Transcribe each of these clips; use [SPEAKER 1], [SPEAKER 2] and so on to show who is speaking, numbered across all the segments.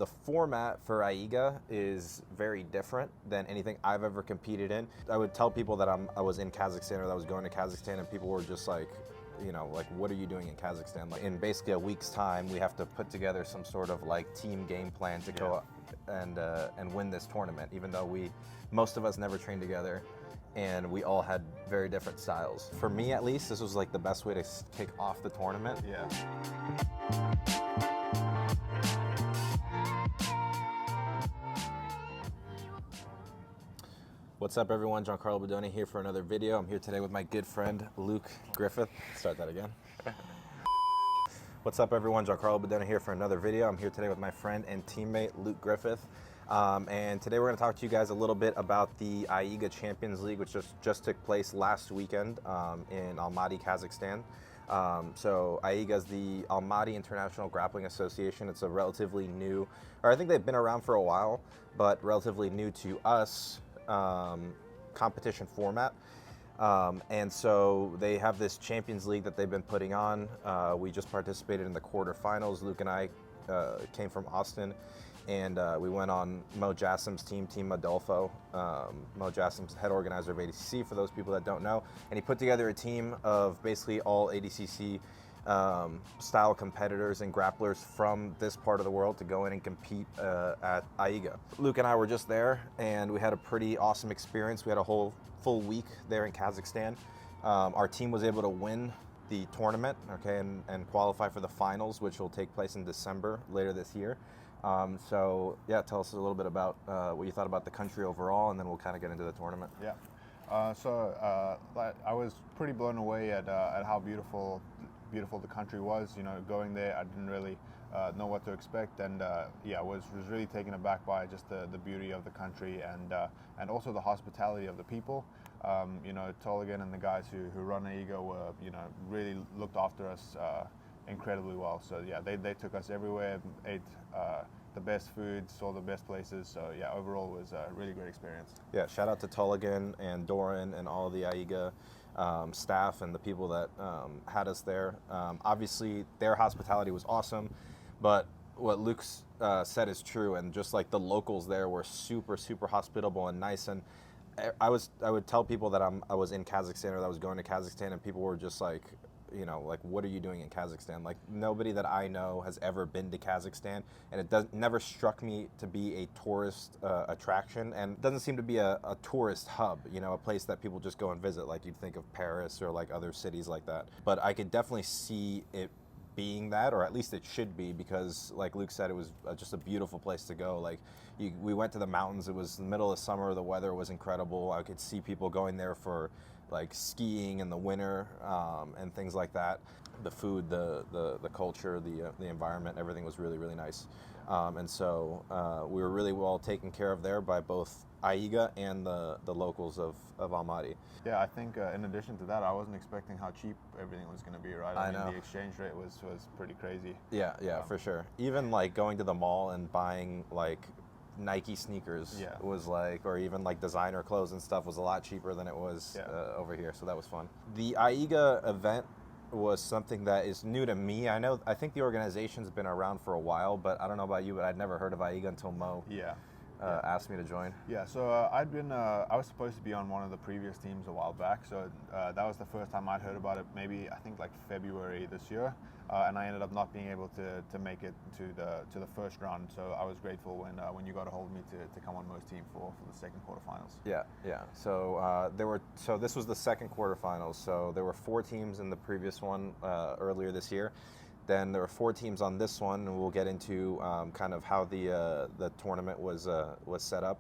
[SPEAKER 1] The format for AIGA is very different than anything I've ever competed in. I would tell people that I was in Kazakhstan or that I was going to Kazakhstan, and people were just like, like, what are you doing in Kazakhstan? Like, in basically a week's time, we have to put together some sort of like team game plan to go and win this tournament, even though most of us never trained together and we all had very different styles. For me, at least, this was like the best way to kick off the tournament.
[SPEAKER 2] Yeah.
[SPEAKER 1] What's up, everyone? Giancarlo Bodoni here for another video. I'm here today with my good friend, Luke Griffith. Start that again. What's up, everyone? Giancarlo Bodoni here for another video. I'm here today with my friend and teammate, Luke Griffith. And today we're going to talk to you guys a little bit about the AIGA Champions League, which just took place last weekend in Almaty, Kazakhstan. So AIGA is the Almaty International Grappling Association. It's a relatively new, or I think they've been around for a while, but relatively new to us competition format. And so they have this Champions League that they've been putting on. We just participated in the quarterfinals. Luke and I came from Austin, and we went on Mo Jassim's team, Team Modolfo. Mo Jassim's head organizer of ADCC, for those people that don't know. And he put together a team of basically all ADCC style competitors and grapplers from this part of the world to go in and compete at AIGA. Luke and I were just there, and we had a pretty awesome experience. We had a whole full week there in Kazakhstan. Our team was able to win the tournament, okay, and qualify for the finals, which will take place in December later this year. So yeah, tell us a little bit about what you thought about the country overall, and then we'll kind of get into the tournament.
[SPEAKER 2] Yeah. I was pretty blown away at how beautiful the country was. You know, going there, I didn't really know what to expect, and I was really taken aback by just the beauty of the country and also the hospitality of the people. You know, Toligan and the guys who run AIGA were, really looked after us incredibly well. So yeah, they took us everywhere, ate the best food, saw the best places. So yeah, overall it was a really great experience.
[SPEAKER 1] Yeah, shout out to Toligan and Doran and all the AIGA staff and the people that had us there. Obviously, their hospitality was awesome, but what Luke's said is true, and just like the locals there were super, super hospitable and nice. And I would tell people that I was in Kazakhstan or that I was going to Kazakhstan, and people were just like, like, what are you doing in Kazakhstan? Like, nobody that I know has ever been to Kazakhstan, and it never struck me to be a tourist attraction, and it doesn't seem to be a tourist hub, a place that people just go and visit, like you'd think of Paris or like other cities like that. But I could definitely see it being that, or at least it should be, because like Luke said, it was just a beautiful place to go. Like, we went to the mountains. It was the middle of summer. The weather was incredible. I could see people going there for like skiing in the winter and things like that. The food, the culture, the environment, everything was really, really nice. And so we were really well taken care of there by both AIGA and the locals of Almaty.
[SPEAKER 2] Yeah, I think in addition to that, I wasn't expecting how cheap everything was going to be, right? I mean, the exchange rate was pretty crazy.
[SPEAKER 1] Yeah, for sure. Even like going to the mall and buying like Nike sneakers was like, or even like designer clothes and stuff was a lot cheaper than it was over here. So that was fun. The AIGA event was something that is new to me. I think the organization's been around for a while, but I don't know about you, but I'd never heard of AIGA until Mo asked me to join.
[SPEAKER 2] Yeah, so I was supposed to be on one of the previous teams a while back, so that was the first time I'd heard about it, maybe I think like February this year, and I ended up not being able to make it to the first round. So I was grateful when you got a hold of me to come on Mo's team for the second quarterfinals.
[SPEAKER 1] Yeah. So this was the second quarterfinals. So there were 4 teams in the previous one earlier this year. Then there were 4 teams on this one, and we'll get into kind of how the tournament was set up.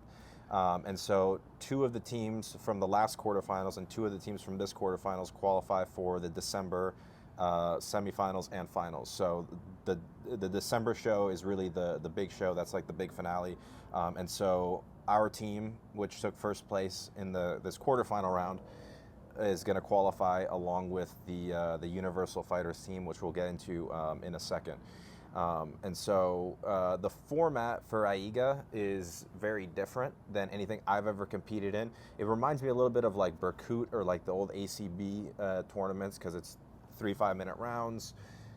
[SPEAKER 1] And so 2 of the teams from the last quarterfinals and 2 of the teams from this quarterfinals qualify for the December semifinals and finals. So the December show is really the big show. That's like the big finale. And so our team, which took first place in this quarterfinal round, is going to qualify along with the Universal Fighters team, which we'll get into in a second. And so the format for AIGA is very different than anything I've ever competed in. It reminds me a little bit of like Berkut or like the old ACB tournaments, because it's 3 5-minute rounds.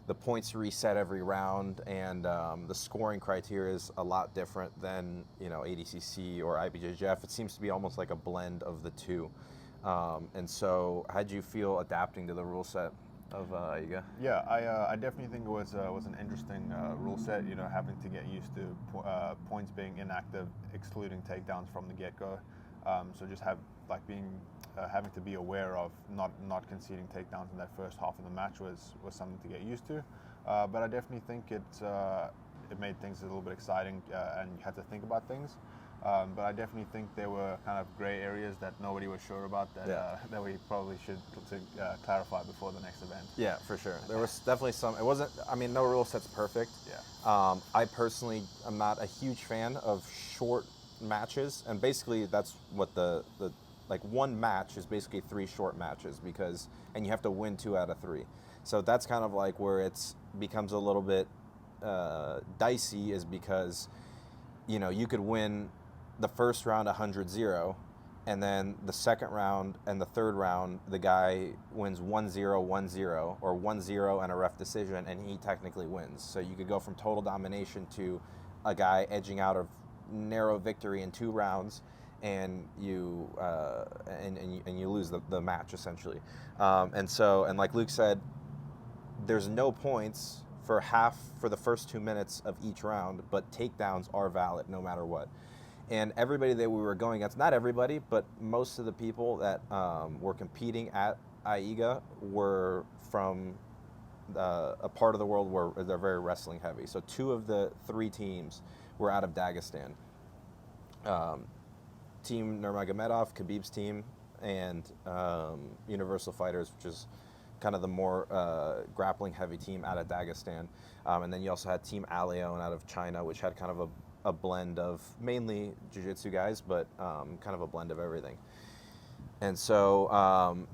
[SPEAKER 1] the points reset every round, and the scoring criteria is a lot different than ADCC or IBJJF. It seems to be almost like a blend of the two. And so, how'd you feel adapting to the rule set of AIGA?
[SPEAKER 2] Yeah, I definitely think it was an interesting rule set. Having to get used to points being inactive, excluding takedowns from the get-go. So just having to be aware of not conceding takedowns in that first half of the match was something to get used to. But I definitely think it made things a little bit exciting, and you had to think about things. But I definitely think there were kind of gray areas that nobody was sure about that we probably should clarify before the next event.
[SPEAKER 1] Yeah, for sure. There was definitely some. It wasn't. I mean, no rule set's perfect.
[SPEAKER 2] Yeah.
[SPEAKER 1] I personally am not a huge fan of short matches, and basically that's what the like one match is basically 3 short matches and you have to win 2 out of 3. So that's kind of like where it's becomes a little bit dicey, is because you could win the first round 100-0, and then the second round and the third round the guy wins 1-0, 1-0, or 1-0 and a ref decision, and he technically wins. So you could go from total domination to a guy edging out of narrow victory in 2 rounds, and you lose the match essentially. And like Luke said, there's no points for the first 2 minutes of each round, but takedowns are valid no matter what. And everybody that we were going against, not everybody, but most of the people that were competing at AIGA were from a part of the world where they're very wrestling heavy. So 2 of the 3 teams were out of Dagestan. Team Nurmagomedov, Khabib's team, and Universal Fighters, which is kind of the more grappling heavy team out of Dagestan. And then you also had Team Aleon out of China, which had kind of a blend of mainly jiu-jitsu guys, but kind of a blend of everything. And so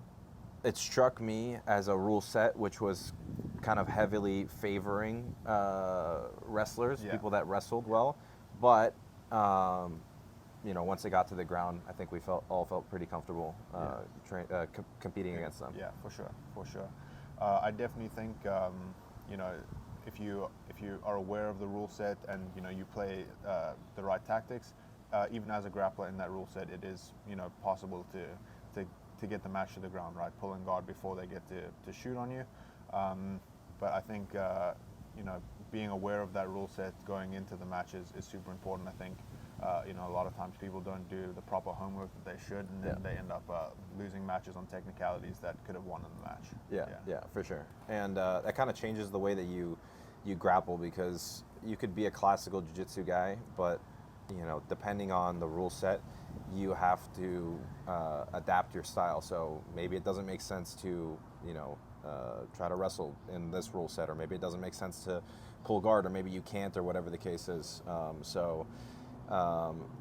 [SPEAKER 1] it struck me as a rule set which was kind of heavily favoring wrestlers, people that wrestled well. But once they got to the ground, I think we all felt pretty comfortable competing against them.
[SPEAKER 2] Yeah, for sure. I definitely think if you are aware of the rule set and you play the right tactics, even as a grappler in that rule set, it is possible to get the match to the ground, right? Pulling guard before they get to shoot on you. But I think being aware of that rule set going into the match is super important. I think a lot of times people don't do the proper homework that they should, and then they end up losing matches on technicalities that could have won in the match.
[SPEAKER 1] Yeah, for sure. And that kind of changes the way that you grapple, because you could be a classical jiu-jitsu guy, but depending on the rule set, you have to adapt your style. So maybe it doesn't make sense to try to wrestle in this rule set, or maybe it doesn't make sense to pull guard, or maybe you can't, or whatever the case is.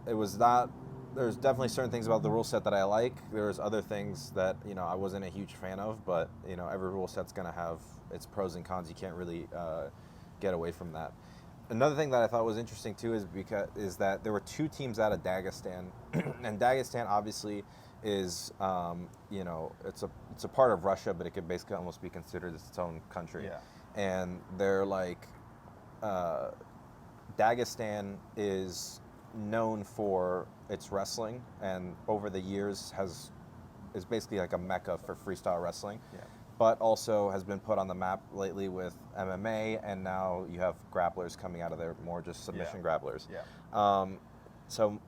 [SPEAKER 1] It was not. There's definitely certain things about the rule set that I like. There's other things that I wasn't a huge fan of, but every rule set's gonna have its pros and cons. You can't really get away from that. Another thing that I thought was interesting too is that there were 2 teams out of Dagestan, and Dagestan obviously is it's a part of Russia, but it could basically almost be considered its own country.
[SPEAKER 2] Yeah.
[SPEAKER 1] And they're like Dagestan is known for its wrestling, and over the years is basically like a mecca for freestyle wrestling.
[SPEAKER 2] Yeah.
[SPEAKER 1] But also has been put on the map lately with MMA, and now you have grapplers coming out of there, more just submission grapplers.
[SPEAKER 2] Yeah.
[SPEAKER 1] So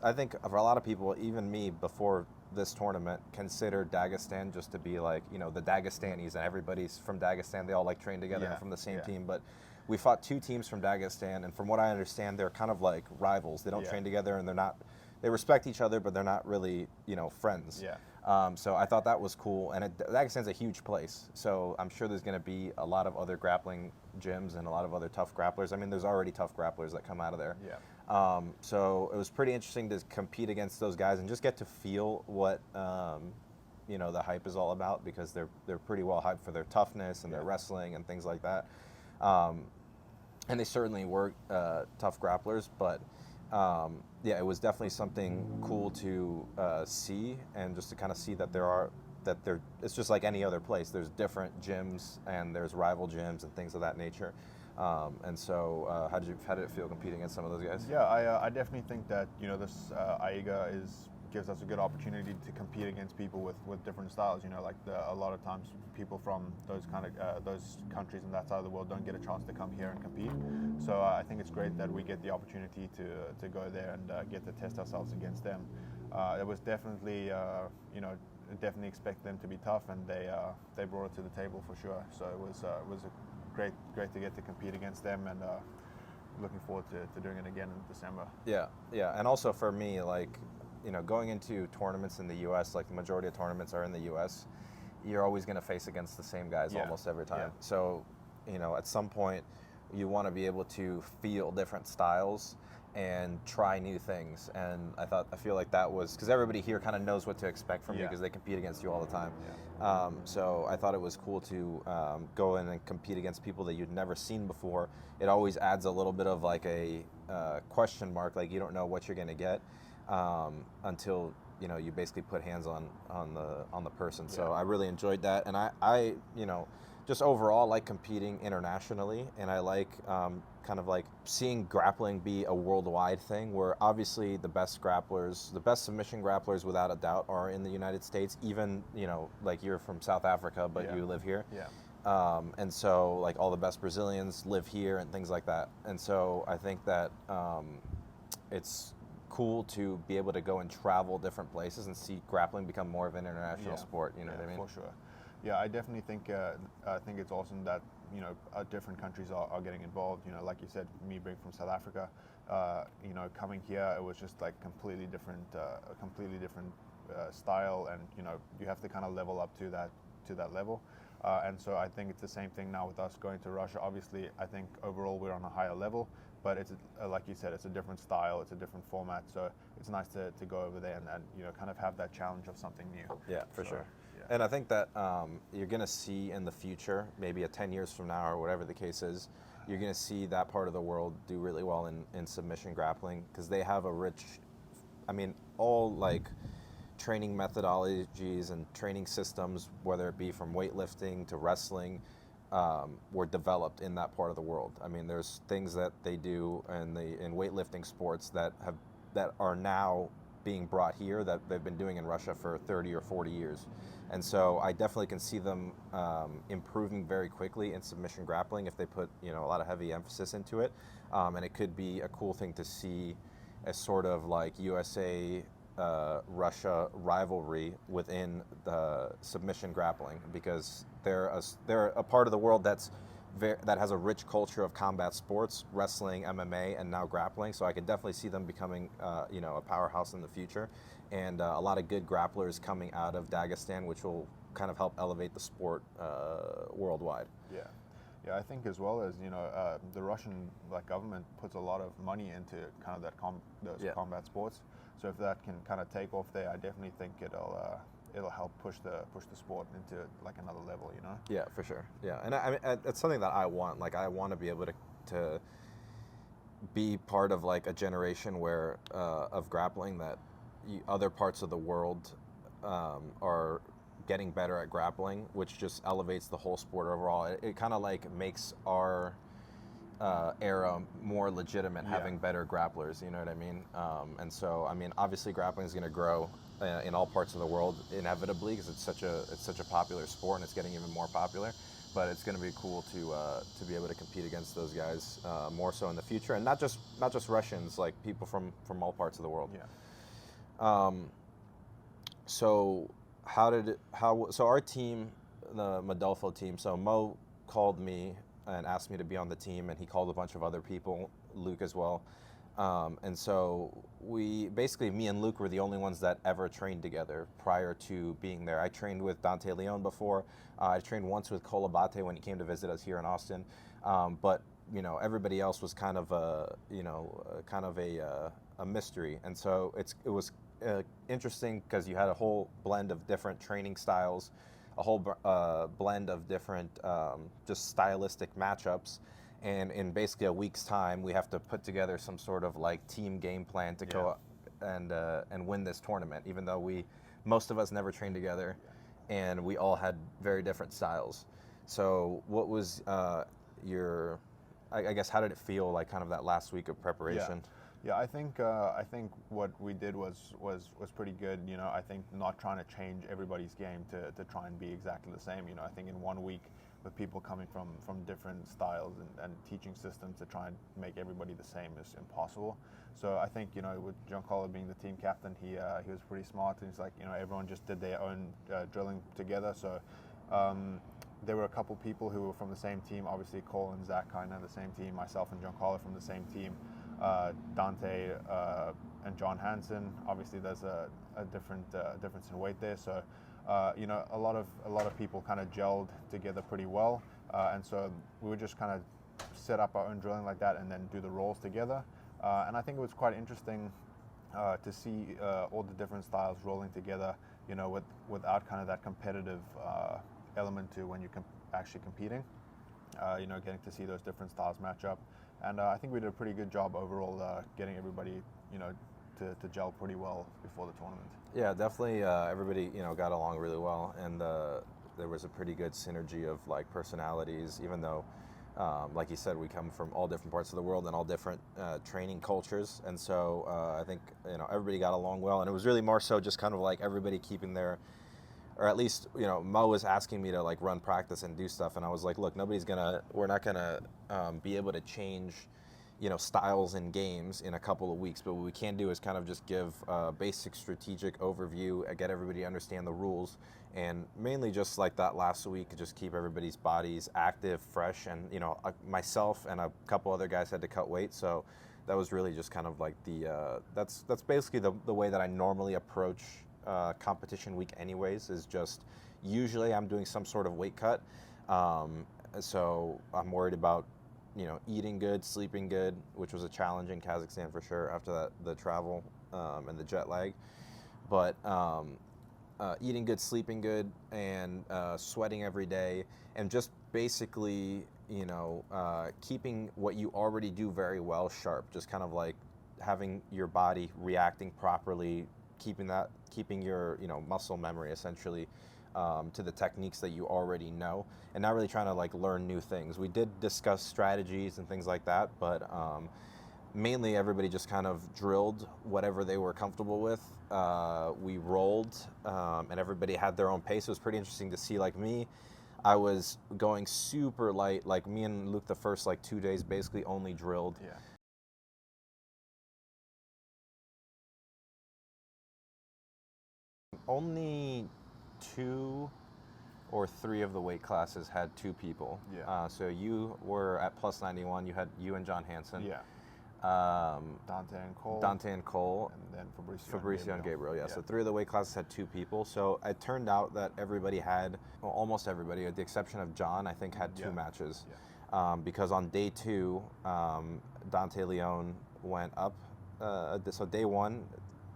[SPEAKER 1] I think for a lot of people, even me before this tournament, considered Dagestan just to be like, the Dagestanis, and everybody's from Dagestan, they all like train together and from the same team. But we fought 2 teams from Dagestan, and from what I understand, they're kind of like rivals. They don't train together, and they respect each other, but they're not really, friends.
[SPEAKER 2] Yeah.
[SPEAKER 1] So I thought that was cool, and Dagestan's a huge place, so I'm sure there's going to be a lot of other grappling gyms and a lot of other tough grapplers. I mean, there's already tough grapplers that come out of there.
[SPEAKER 2] Yeah.
[SPEAKER 1] So it was pretty interesting to compete against those guys and just get to feel what the hype is all about, because they're pretty well hyped for their toughness and their wrestling and things like that. And they certainly were tough grapplers, but it was definitely something cool to see, and just to kind of see that there are that it's just like any other place. There's different gyms and there's rival gyms and things of that nature. And so, how did it feel competing against some of those guys?
[SPEAKER 2] Yeah, I definitely think that this AIGA gives us a good opportunity to compete against people with different styles. Like a lot of times people from those those countries and that side of the world don't get a chance to come here and compete. So I think it's great that we get the opportunity to go there and get to test ourselves against them. It was definitely definitely expect them to be tough, and they brought it to the table for sure. So it was great to get to compete against them, and looking forward to doing it again in December.
[SPEAKER 1] Yeah, and also for me, like, going into tournaments in the U.S., like the majority of tournaments are in the U.S., you're always going to face against the same guys almost every time.
[SPEAKER 2] Yeah.
[SPEAKER 1] So, at some point, you want to be able to feel different styles and try new things. And I feel like that was, because everybody here kind of knows what to expect from you because they compete against you all the time.
[SPEAKER 2] Yeah.
[SPEAKER 1] So I thought it was cool to go in and compete against people that you'd never seen before. It always adds a little bit of like a question mark, like you don't know what you're going to get until you basically put hands on the person.
[SPEAKER 2] Yeah.
[SPEAKER 1] So I really enjoyed that, and I just overall like competing internationally, and I like kind of like seeing grappling be a worldwide thing, where obviously the best grapplers, the best submission grapplers without a doubt are in the United States. Even like you're from South Africa, but you live here.
[SPEAKER 2] Yeah.
[SPEAKER 1] And so like all the best Brazilians live here and things like that. And so I think that it's cool to be able to go and travel different places and see grappling become more of an international sport. You know what I mean?
[SPEAKER 2] For sure. Yeah, I definitely think it's awesome that different countries are getting involved. Like you said, me being from South Africa, coming here, it was just like completely different style, and you have to kind of level up to that level. And so I think it's the same thing now with us going to Russia. Obviously, I think overall we're on a higher level, but it's like you said, it's a different style, it's a different format. So it's nice to go over there and kind of have that challenge of something new.
[SPEAKER 1] Yeah, for sure.
[SPEAKER 2] Yeah.
[SPEAKER 1] And I think that you're going to see in the future, maybe 10 years from now or whatever the case is, you're going to see that part of the world do really well in submission grappling, because they have a rich, all like training methodologies and training systems, whether it be from weightlifting to wrestling, were developed in that part of the world. There's things that they do in weightlifting sports that are now being brought here that they've been doing in Russia for 30 or 40 years. And so I definitely can see them improving very quickly in submission grappling if they put a lot of heavy emphasis into it. And it could be a cool thing to see as sort of like USA Russia rivalry within the submission grappling, because they're a part of the world that has a rich culture of combat sports, wrestling, MMA, and now grappling. So I can definitely see them becoming a powerhouse in the future, and a lot of good grapplers coming out of Dagestan, which will kind of help elevate the sport worldwide.
[SPEAKER 2] Yeah, I think as well as the Russian government puts a lot of money into kind of those combat sports. So if that can kind of take off there, I definitely think it'll help push the sport into like another level.
[SPEAKER 1] Yeah, for sure. Yeah, and it's something that I want. Like, I want to be able to be part of like a generation where of grappling that other parts of the world are getting better at grappling, which just elevates the whole sport overall. It kind of like makes our era more legitimate, having better grapplers, you know what I mean? And so, obviously grappling is going to grow in all parts of the world inevitably, because it's such a popular sport, and it's getting even more popular. But it's going to be cool to be able to compete against those guys more so in the future, and not just Russians, like people from all parts of the world.
[SPEAKER 2] Yeah.
[SPEAKER 1] So our team, the Modolfo team. So Mo called me and asked me to be on the team, and he called a bunch of other people, Luke as well. And so me and Luke were the only ones that ever trained together prior to being there. I trained with Dante Leon before. I trained once with Kolabate when he came to visit us here in Austin. But everybody else was kind of a mystery. And so it was interesting, because you had a whole blend of different training styles, a whole blend of different just stylistic matchups, and in basically a week's time we have to put together some sort of like team game plan to go and win this tournament, even though most of us never trained together. and we all had very different styles. So what was your, I guess, how did it feel like kind of that last week of preparation?
[SPEAKER 2] Yeah, I think what we did was pretty good. You know, I think not trying to change everybody's game to try and be exactly the same. You know, I think in 1 week with people coming from different styles and teaching systems to try and make everybody the same is impossible. So I think, you know, with Giancarlo being the team captain, he was pretty smart, and he's like, you know, everyone just did their own drilling together. So there were a couple people who were from the same team. Obviously, Cole and Zach kind of the same team. Myself and Giancarlo from the same team. Dante and John Hansen. Obviously, there's a different difference in weight there. So you know, a lot of people kind of gelled together pretty well, and so we would just kind of set up our own drilling like that, and then do the rolls together. And I think it was quite interesting to see all the different styles rolling together. You know, without kind of that competitive element to when you're actually competing. You know, getting to see those different styles match up. And I think we did a pretty good job overall getting everybody, you know, to gel pretty well before the tournament.
[SPEAKER 1] Yeah, definitely. Everybody, you know, got along really well, and there was a pretty good synergy of like personalities. Even though, like you said, we come from all different parts of the world and all different training cultures, and so I think, you know, everybody got along well, and it was really more so just kind of like everybody keeping their, or at least, you know, Mo was asking me to like run practice and do stuff, and I was like, look, we're not gonna be able to change, you know, styles in games in a couple of weeks, but what we can do is kind of just give a basic strategic overview, get everybody to understand the rules, and mainly just like that last week, just keep everybody's bodies active, fresh, and, you know, myself and a couple other guys had to cut weight, so that was really just kind of like that's basically the way that I normally approach competition week anyways, is just usually I'm doing some sort of weight cut, so I'm worried about, you know, eating good, sleeping good, which was a challenge in Kazakhstan for sure after the travel and the jet lag, but eating good, sleeping good, and sweating every day, and just basically, you know, keeping what you already do very well sharp, just kind of like having your body reacting properly, keeping your, you know, muscle memory essentially to the techniques that you already know, and not really trying to like learn new things. We did discuss strategies and things like that, but mainly everybody just kind of drilled whatever they were comfortable with. We rolled, and everybody had their own pace. It was pretty interesting to see. Like me, I was going super light. Like me and Luke, the first like 2 days basically only drilled.
[SPEAKER 2] Yeah.
[SPEAKER 1] Only 2 or 3 of the weight classes had 2 people.
[SPEAKER 2] Yeah.
[SPEAKER 1] So you were at plus 91. You had you and John Hansen.
[SPEAKER 2] Yeah. Dante and Cole. And then
[SPEAKER 1] Fabricio and Gabriel. Yeah. So 3 of the weight classes had 2 people. So it turned out that everybody had, well, almost everybody, with the exception of John, I think, had 2 matches.
[SPEAKER 2] Yeah.
[SPEAKER 1] Because on day 2, Dante Leon went up. So day 1,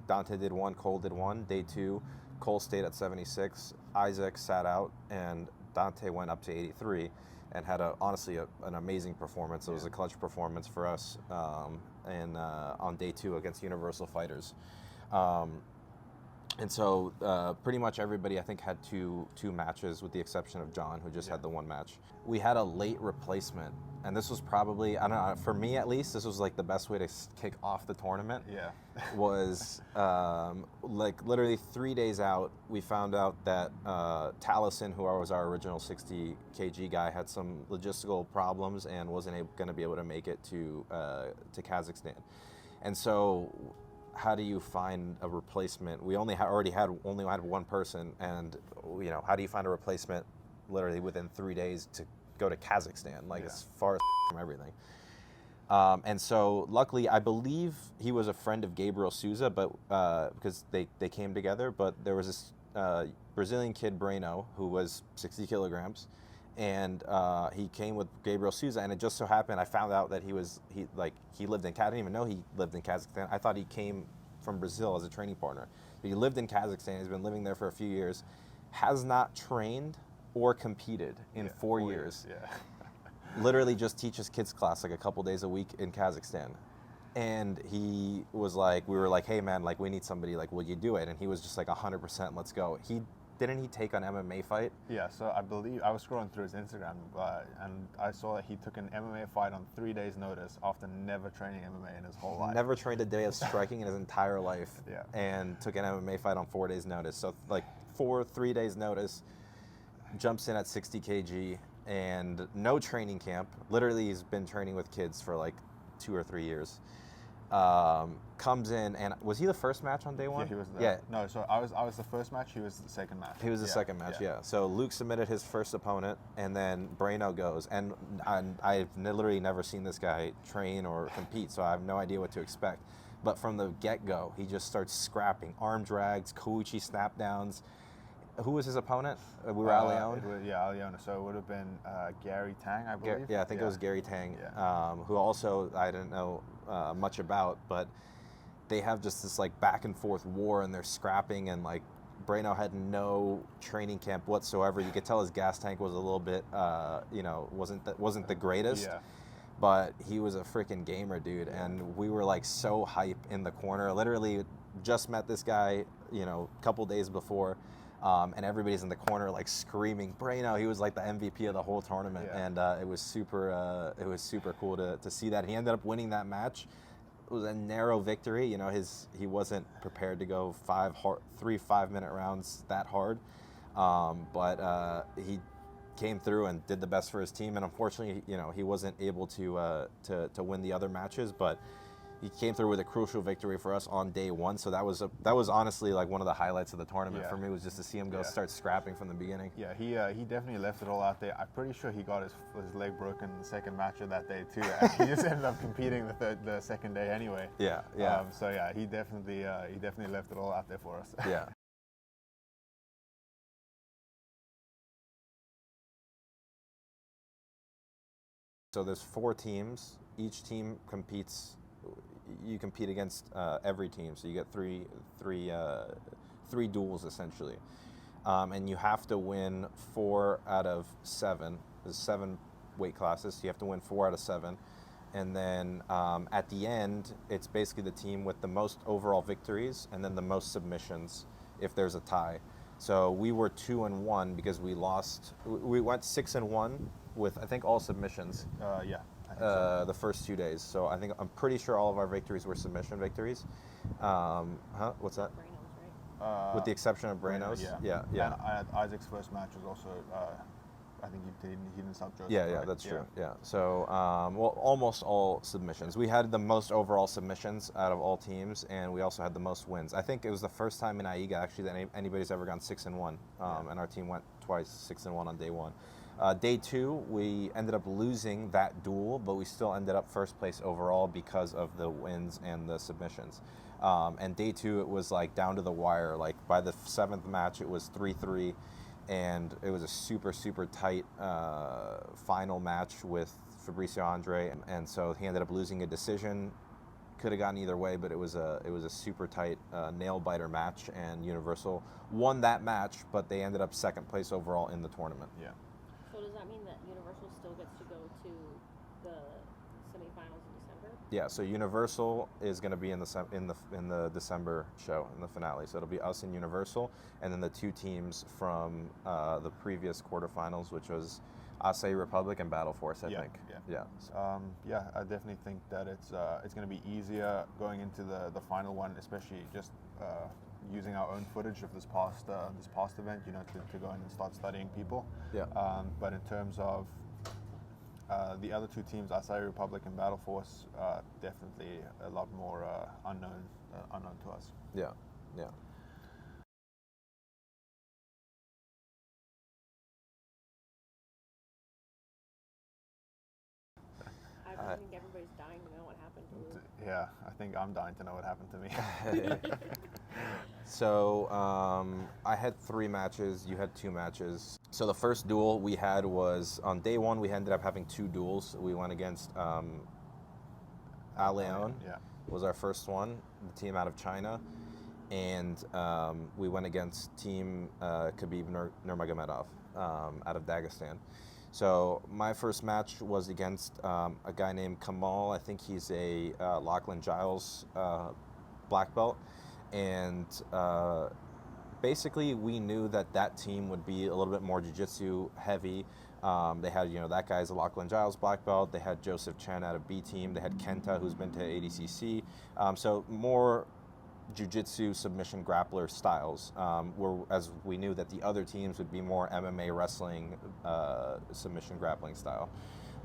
[SPEAKER 1] Dante did 1, Cole did 1. Day 2, Cole stayed at 76. Isaac sat out, and Dante went up to 83 and had honestly an amazing performance. It was a clutch performance for us on day 2 against Universal Fighters. And so pretty much everybody, I think, had two matches, with the exception of John, who just had the 1 match. We had a late replacement, and this was probably, I don't know, for me at least, this was like the best way to kick off the tournament.
[SPEAKER 2] Yeah.
[SPEAKER 1] Was like literally 3 days out, we found out that Taliesin, who was our original 60 kg guy, had some logistical problems and wasn't going to be able to make it to Kazakhstan. And so, how do you find a replacement? We only had 1 person, and, you know, how do you find a replacement literally within 3 days to go to Kazakhstan, like as far as from everything? And so luckily, I believe he was a friend of Gabriel Souza, but because they came together. But there was this Brazilian kid, Breno, who was 60 kilograms, and he came with Gabriel Souza, and it just so happened I found out that he lived in I didn't even know he lived in Kazakhstan. I thought he came from Brazil as a training partner. But he lived in Kazakhstan. He's been living there for a few years, has not trained or competed in 4 years.
[SPEAKER 2] Yeah.
[SPEAKER 1] Literally just teaches kids class like a couple days a week in Kazakhstan. And he was like, we were like, hey man, like we need somebody, like will you do it? And he was just like 100%, let's go. He didn't he take an MMA fight?
[SPEAKER 2] Yeah, so I believe I was scrolling through his Instagram and I saw that he took an MMA fight on 3 days' notice after never training MMA in his whole life.
[SPEAKER 1] Never trained a day of striking in his entire life.
[SPEAKER 2] Yeah.
[SPEAKER 1] And took an MMA fight on 4 days' notice. So like 3 days' notice, jumps in at 60 kg and no training camp. Literally, he's been training with kids for like 2 or 3 years. Comes in, and was he the first match on day one?
[SPEAKER 2] Yeah, he was.
[SPEAKER 1] Yeah.
[SPEAKER 2] No, so I was the first match. He was the second match.
[SPEAKER 1] He was the second match. Yeah. So Luke submitted his first opponent, and then Breno goes, and I've literally never seen this guy train or compete, so I have no idea what to expect. But from the get-go, he just starts scrapping, arm drags, Kouichi snap downs. Who was his opponent? We were Leon.
[SPEAKER 2] Yeah, Leon. So it would have been Gary Tang, I believe.
[SPEAKER 1] Yeah, I think it was Gary Tang,
[SPEAKER 2] Yeah.
[SPEAKER 1] who also I didn't know much about, but they have just this like back and forth war, and they're scrapping, and like Breno had no training camp whatsoever. You could tell his gas tank was a little bit, wasn't the greatest.
[SPEAKER 2] Yeah.
[SPEAKER 1] But he was a freaking gamer, dude, and we were like so hype in the corner. Literally, just met this guy, a couple days before. And everybody's in the corner like screaming, Breno. He was like the MVP of the whole tournament, and it was super cool to see that. He ended up winning that match. It was a narrow victory. He wasn't prepared to go 3 5-minute rounds that hard, but he came through and did the best for his team. And unfortunately, he wasn't able to win the other matches, but he came through with a crucial victory for us on day one. So that was honestly like one of the highlights of the tournament for me, was just to see him go start scrapping from the beginning.
[SPEAKER 2] Yeah, he definitely left it all out there. I'm pretty sure he got his leg broken in the second match of that day too. And he just ended up competing the second day anyway.
[SPEAKER 1] Yeah.
[SPEAKER 2] So yeah, he definitely left it all out there for us.
[SPEAKER 1] Yeah. So there's 4 teams. Each team competes. You compete against every team, so you get three duels essentially, and you have to win 4 out of 7. There's 7 weight classes, so you have to win 4 out of 7, and then at the end, it's basically the team with the most overall victories and then the most submissions if there's a tie. So we were 2-1 because we lost. We went 6-1 with I think all submissions.
[SPEAKER 2] Yeah.
[SPEAKER 1] The first 2 days. So I'm pretty sure all of our victories were submission victories. What's that?
[SPEAKER 3] Breno's, right?
[SPEAKER 1] With the exception of Breno's. Yeah.
[SPEAKER 2] And Isaac's first match was also, I think he didn't sub Joseph.
[SPEAKER 1] Yeah,
[SPEAKER 2] right?
[SPEAKER 1] that's true. Yeah. So, almost all submissions. We had the most overall submissions out of all teams, and we also had the most wins. I think it was the first time in AIGA actually that anybody's ever gone 6-1, and our team went twice 6-1 on day one. Day 2, we ended up losing that duel, but we still ended up first place overall because of the wins and the submissions. And day 2, it was like down to the wire. Like by the 7th match, it was 3-3, and it was a super, super tight final match with Fabricio Andre. And so he ended up losing a decision. Could have gone either way, but it was a super tight nail biter match, and Universal won that match, but they ended up second place overall in the tournament.
[SPEAKER 2] Yeah.
[SPEAKER 3] So does that mean that Universal still gets to go to the semifinals in December?
[SPEAKER 1] Yeah, so Universal is going to be in the December show, in the finale. So it'll be us and Universal, and then the 2 teams from the previous quarterfinals, which was AIGA Republic and Battle Force, I think.
[SPEAKER 2] Yeah. I definitely think that it's going to be easier going into the final one, especially just using our own footage of this past event, to go in and start studying people.
[SPEAKER 1] Yeah.
[SPEAKER 2] But in terms of the other 2 teams, AIGA Republic and Battle Force, definitely a lot more unknown to us.
[SPEAKER 1] Yeah.
[SPEAKER 3] I think everybody's dying to know what happened to Luke.
[SPEAKER 2] Yeah, I think I'm dying to know what happened to me.
[SPEAKER 1] So I had 3 matches, you had 2 matches. So the first duel we had was, on day 1, we ended up having 2 duels. We went against Leon, was our first one, the team out of China. And we went against Team Khabib Nurmagomedov out of Dagestan. So my first match was against a guy named Kamal. I think he's a Lachlan Giles black belt. And basically we knew that that team would be a little bit more jiu-jitsu heavy. They had, that guy's a Lachlan Giles black belt. They had Joseph Chen out of B team. They had Kenta, who's been to ADCC. So more jiu-jitsu submission grappler styles, as we knew that the other teams would be more MMA wrestling submission grappling style.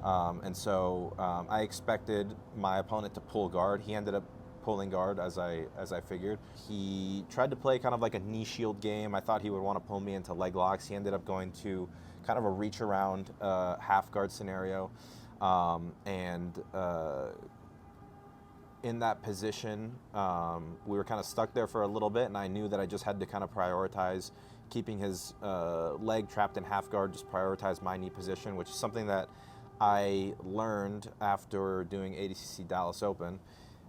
[SPEAKER 1] And so I expected my opponent to pull guard. He ended up pulling guard as I figured. He tried to play kind of like a knee shield game. I thought he would want to pull me into leg locks. He ended up going to kind of a reach around half guard scenario. In that position, we were kind of stuck there for a little bit, and I knew that I just had to kind of prioritize keeping his leg trapped in half guard, just prioritize my knee position, which is something that I learned after doing ADCC Dallas Open.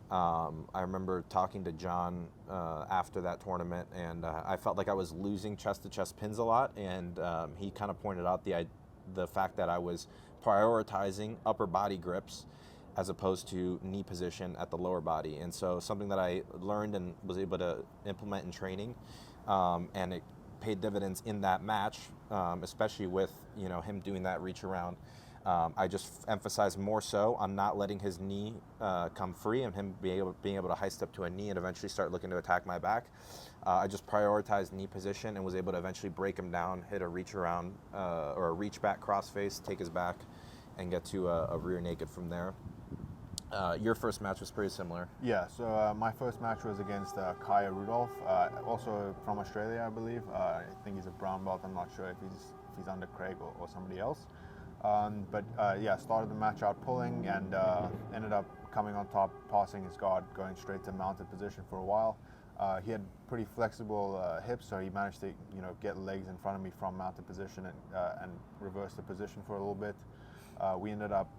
[SPEAKER 1] I remember talking to John after that tournament, and I felt like I was losing chest-to-chest pins a lot, and he kind of pointed out the fact that I was prioritizing upper body grips as opposed to knee position at the lower body. And so something that I learned and was able to implement in training, and it paid dividends in that match, especially with him doing that reach around. I just emphasized more so on not letting his knee come free and him being able to high step to a knee and eventually start looking to attack my back. I just prioritized knee position and was able to eventually break him down, hit a reach around or a reach back crossface, take his back, and get to a rear naked from there. Your first match was pretty similar.
[SPEAKER 2] Yeah, so my first match was against Kaya Rudolph, also from Australia, I believe. I think he's a brown belt. I'm not sure if he's under Craig or somebody else. Started the match out pulling and ended up coming on top, passing his guard, going straight to mounted position for a while. He had pretty flexible hips, so he managed to get legs in front of me from mounted position and reverse the position for a little bit. We ended up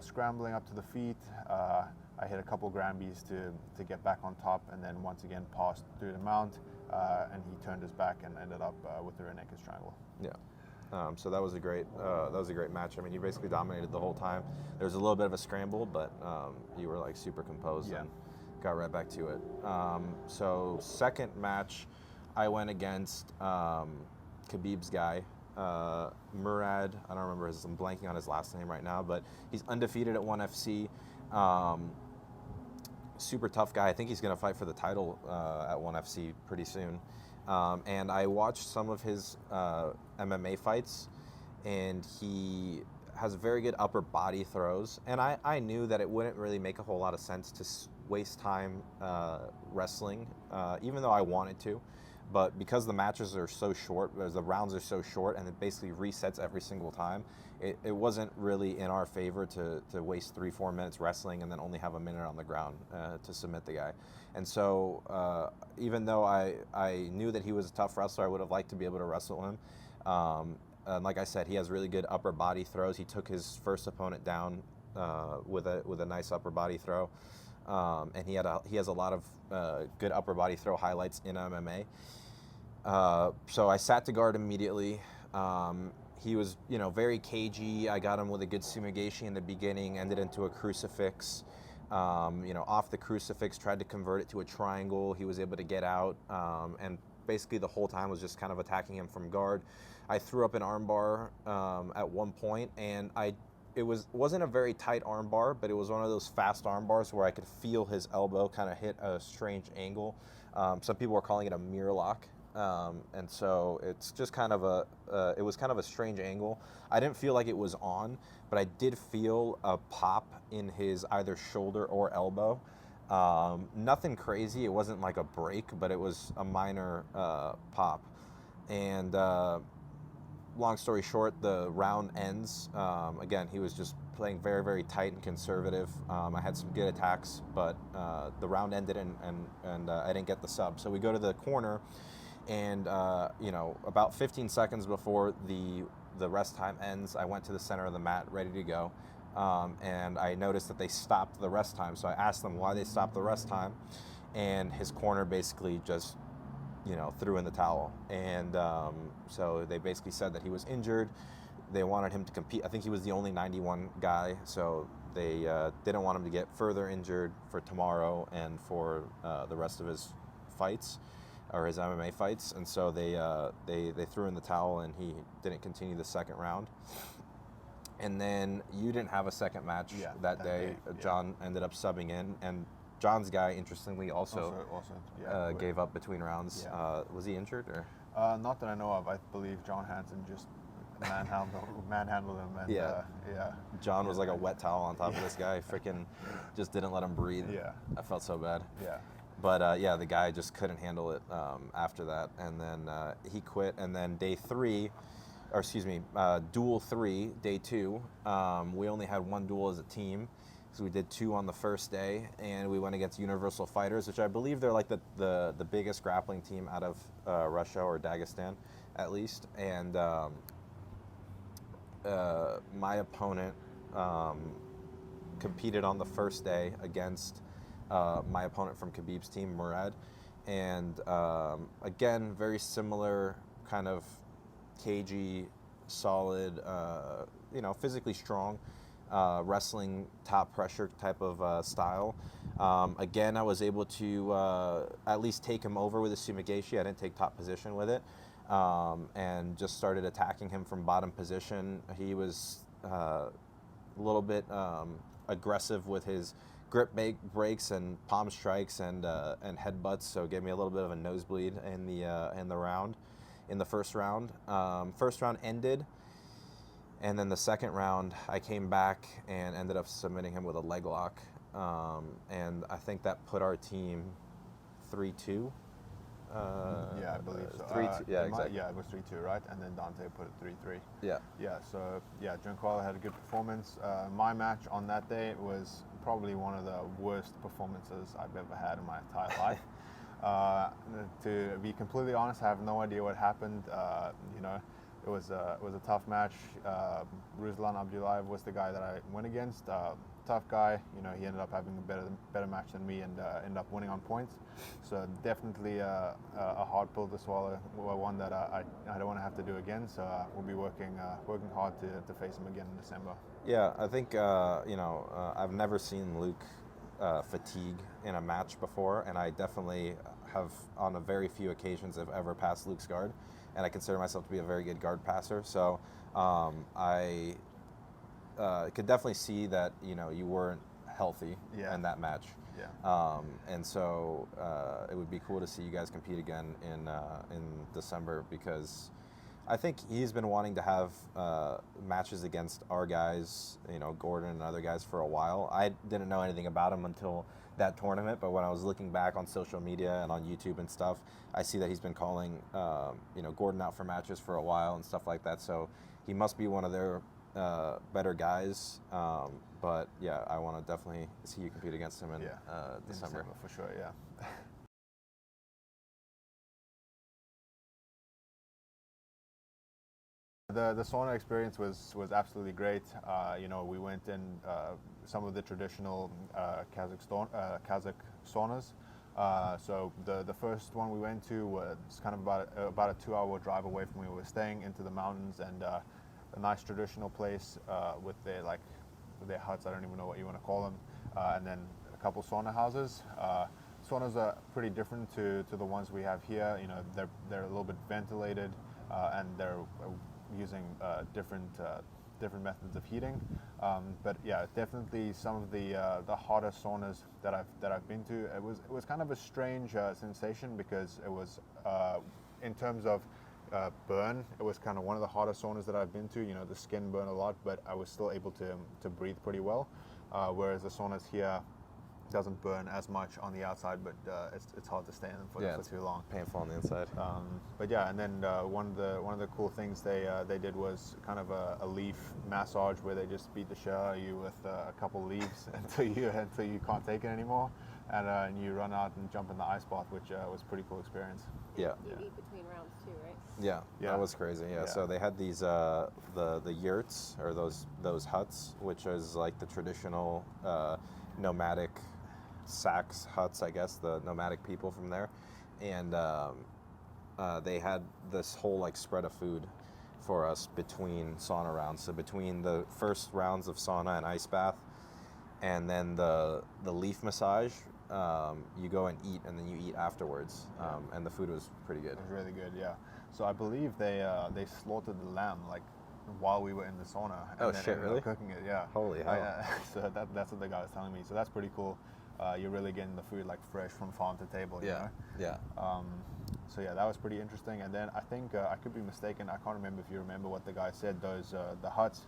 [SPEAKER 2] scrambling up to the feet. I hit a couple Granbies to get back on top, and then once again passed through the mount, and he turned his back and ended up with the rear naked strangle.
[SPEAKER 1] Yeah. So that was a great match. I mean, you basically dominated the whole time. There was a little bit of a scramble, but you were like super composed and got right back to it. So second match, I went against Khabib's guy, Murad. I don't remember I'm blanking on his last name right now, but he's undefeated at 1FC. Super tough guy. I think he's going to fight for the title at 1FC pretty soon. And I watched some of his MMA fights, and he has very good upper body throws. And I knew that it wouldn't really make a whole lot of sense to waste time wrestling, even though I wanted to. But because the matches are so short, the rounds are so short, and it basically resets every single time, it wasn't really in our favor to waste 3-4 minutes wrestling and then only have a minute on the ground to submit the guy. And so even though I knew that he was a tough wrestler, I would have liked to be able to wrestle him. And like I said, he has really good upper body throws. He took his first opponent down with a nice upper body throw. And he has a lot of good upper body throw highlights in MMA. So I sat to guard immediately. He was, very cagey. I got him with a good sumigashi in the beginning, ended into a crucifix. Off the crucifix, tried to convert it to a triangle. He was able to get out, and basically the whole time was just kind of attacking him from guard. I threw up an armbar at one point, and it wasn't a very tight armbar, but it was one of those fast armbars where I could feel his elbow kind of hit a strange angle. Some people were calling it a mirror lock. And so it's just kind of it was kind of a strange angle. I didn't feel like it was on, but I did feel a pop in his either shoulder or elbow. Nothing crazy. It wasn't like a break, but it was a minor pop. And long story short, the round ends. Again, he was just playing very, very tight and conservative. I had some good attacks, but the round ended and I didn't get the sub. So we go to the corner. And about 15 seconds before the rest time ends, I went to the center of the mat, ready to go, and I noticed that they stopped the rest time. So I asked them why they stopped the rest time, and his corner basically just, threw in the towel. And so they basically said that he was injured. They wanted him to compete. I think he was the only 91 guy, so they didn't want him to get further injured for tomorrow and for the rest of his fights. or his MMA fights, and so they threw in the towel, and he didn't continue the second round. And then you didn't have a second match that day. John ended up subbing in, and John's guy, interestingly, also gave up between rounds.
[SPEAKER 2] Yeah.
[SPEAKER 1] Was he injured or?
[SPEAKER 2] Not that I know of. I believe John Hansen just manhandled him. And,
[SPEAKER 1] John was like a wet towel on top of this guy. Freaking just didn't let him breathe.
[SPEAKER 2] Yeah.
[SPEAKER 1] I felt so bad.
[SPEAKER 2] Yeah.
[SPEAKER 1] But the guy just couldn't handle it after that, and then he quit. And then duel 3, day 2, we only had one duel as a team, so we did 2 on the first day, and we went against Universal Fighters, which I believe they're like the biggest grappling team out of Russia or Dagestan, at least. And my opponent competed on the first day against my opponent from Khabib's team, Murad, and again, very similar kind of cagey, solid, physically strong, wrestling top pressure type of style. Again, I was able to at least take him over with a sumigashi. I didn't take top position with it, and just started attacking him from bottom position. He was a little bit aggressive with his grip breaks and palm strikes and headbutts, so it gave me a little bit of a nosebleed in the first round. First round ended, and then the second round I came back and ended up submitting him with a leg lock, and I think that put our team 3-2.
[SPEAKER 2] I believe so.
[SPEAKER 1] 3-2. Exactly.
[SPEAKER 2] It was 3-2, right? And then Dante put it 3-3.
[SPEAKER 1] Yeah.
[SPEAKER 2] So Giancarlo had a good performance. My match on that day was probably one of the worst performances I've ever had in my entire life. To be completely honest, I have no idea what happened. It was a tough match. Ruslan Abdullayev was the guy that I went against. Tough guy. He ended up having a better match than me and ended up winning on points. So definitely a hard pill to swallow. One that I don't want to have to do again. So we'll be working hard to face him again in December.
[SPEAKER 1] Yeah, I think I've never seen Luke fatigue in a match before, and I definitely have on a very few occasions have ever passed Luke's guard, and I consider myself to be a very good guard passer. So I could definitely see that you weren't healthy in that match.
[SPEAKER 2] Yeah.
[SPEAKER 1] And so it would be cool to see you guys compete again in December, because I think he's been wanting to have matches against our guys, Gordon and other guys, for a while. I didn't know anything about him until that tournament, but when I was looking back on social media and on YouTube and stuff, I see that he's been calling Gordon out for matches for a while and stuff like that. So he must be one of their better guys. But yeah, I want to definitely see you compete against him in December.
[SPEAKER 2] For sure. Yeah. The sauna experience was absolutely great. We went in some of the traditional Kazakh saunas. So the first one we went to was kind of about a 2-hour drive away from where we were staying, into the mountains, and a nice traditional place with their huts. I don't even know what you want to call them, and then a couple sauna houses. Saunas are pretty different to the ones we have here. They're a little bit ventilated, and they're using different methods of heating, but yeah, definitely some of the hotter saunas that I've been to. It was kind of a strange sensation, because it was in terms of burn, it was kind of one of the hotter saunas that I've been to. The skin burned a lot, but I was still able to breathe pretty well. Whereas the saunas here doesn't burn as much on the outside, but it's hard to stay in them for too long.
[SPEAKER 1] Painful on the inside.
[SPEAKER 2] But yeah, and then one of the cool things they did was kind of a leaf massage, where they just beat the shit out of you with a couple leaves until you can't take it anymore, and you run out and jump in the ice bath, which was a pretty cool experience.
[SPEAKER 3] You eat between rounds too, right?
[SPEAKER 1] Yeah, that was crazy. Yeah, so they had these the yurts, or those huts, which is like the traditional nomadic Sacs huts, I guess, the nomadic people from there, and they had this whole spread of food for us between sauna rounds. So between the first rounds of sauna and ice bath, and then the leaf massage, you go and eat, and then you eat afterwards, and the food was pretty good.
[SPEAKER 2] It was really good, yeah. So I believe they slaughtered the lamb like while we were in the sauna. And
[SPEAKER 1] Oh
[SPEAKER 2] then
[SPEAKER 1] shit,
[SPEAKER 2] ended up
[SPEAKER 1] really?
[SPEAKER 2] cooking it, yeah.
[SPEAKER 1] Holy hell.
[SPEAKER 2] So that's what the guy was telling me. So that's pretty cool. You're really getting the food like fresh from farm to table. You know?
[SPEAKER 1] Yeah.
[SPEAKER 2] So yeah, that was pretty interesting. And then I think I could be mistaken. I can't remember if you remember what the guy said. Those the huts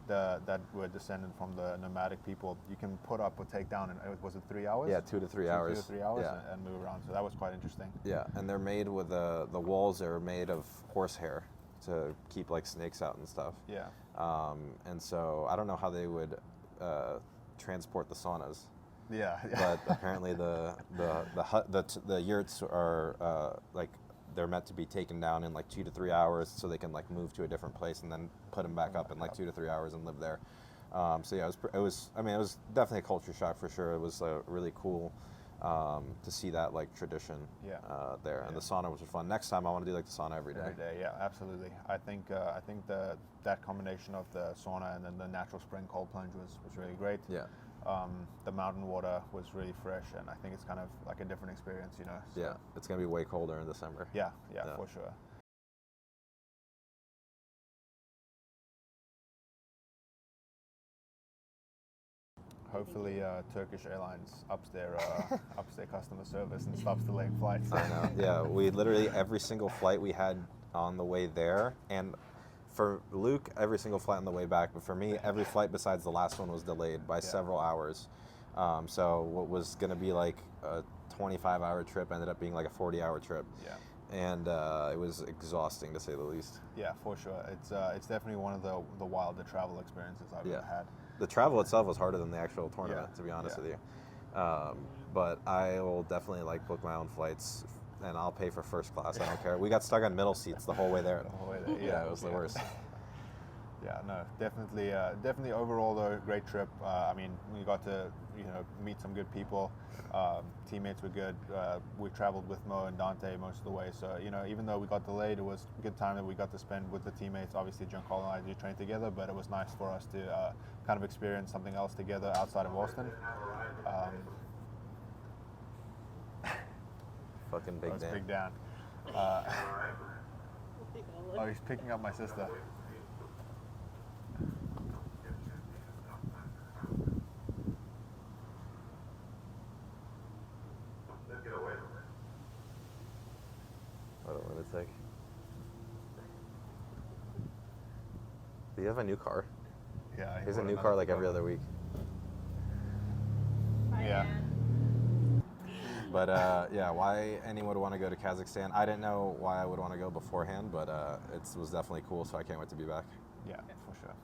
[SPEAKER 2] that were descended from the nomadic people, you can put up or take down in, was it 3 hours?
[SPEAKER 1] Yeah, 2 to 3 hours.
[SPEAKER 2] 2 to 3 hours,
[SPEAKER 1] Yeah.
[SPEAKER 2] and move around. So that was quite interesting.
[SPEAKER 1] Yeah, and they're made with the walls are made of horsehair to keep like snakes out and stuff.
[SPEAKER 2] Yeah.
[SPEAKER 1] And so I don't know how they would transport the saunas,
[SPEAKER 2] Yeah.
[SPEAKER 1] but apparently the yurts are like they're meant to be taken down in like 2 to 3 hours, so they can like move to a different place and then put them back up in like 2 to 3 hours and live there. So yeah, it was definitely a culture shock for sure. It was really cool to see that like tradition there, and the sauna was fun. Next time I want to do like the sauna every day.
[SPEAKER 2] Every day, yeah, absolutely. I think that combination of the sauna and then the natural spring cold plunge was really great.
[SPEAKER 1] Yeah.
[SPEAKER 2] The mountain water was really fresh, and I think it's kind of like a different experience, you know. So,
[SPEAKER 1] Yeah, it's gonna be way colder in December.
[SPEAKER 2] yeah, for sure. Hopefully, Turkish Airlines ups their customer service and stops delaying flights.
[SPEAKER 1] I know. Yeah, we literally every single flight we had on the way there, and for Luke, every single flight on the way back. But for me, every flight besides the last one was delayed by several hours. So what was going to be like a 25-hour trip ended up being like a 40-hour trip.
[SPEAKER 2] Yeah.
[SPEAKER 1] And it was exhausting to say the least.
[SPEAKER 2] Yeah, for sure. It's definitely one of the wilder travel experiences I've ever had.
[SPEAKER 1] The travel itself was harder than the actual tournament, to be honest with you. But I will definitely like book my own flights, and I'll pay for first class. I don't care. We got stuck on middle seats the whole way there.
[SPEAKER 2] The whole way there,
[SPEAKER 1] Yeah, it was the worst.
[SPEAKER 2] Yeah, no, definitely overall though, great trip. I mean, we got to meet some good people. Teammates were good. We traveled with Mo and Dante most of the way, so even though we got delayed, it was a good time that we got to spend with the teammates. Obviously, Giancarlo and I do train together, but it was nice for us to kind of experience something else together outside of Austin.
[SPEAKER 1] Fucking Big Dan.
[SPEAKER 2] Big Dan. Oh, he's picking up my sister.
[SPEAKER 1] Hold on a sec. Do you have a new car?
[SPEAKER 2] Yeah.
[SPEAKER 1] He has a new car like every other week.
[SPEAKER 2] Yeah.
[SPEAKER 1] But yeah, why anyone would want to go to Kazakhstan? I didn't know why I would want to go beforehand, but it was definitely cool, so I can't wait to be back.
[SPEAKER 2] Yeah, for sure.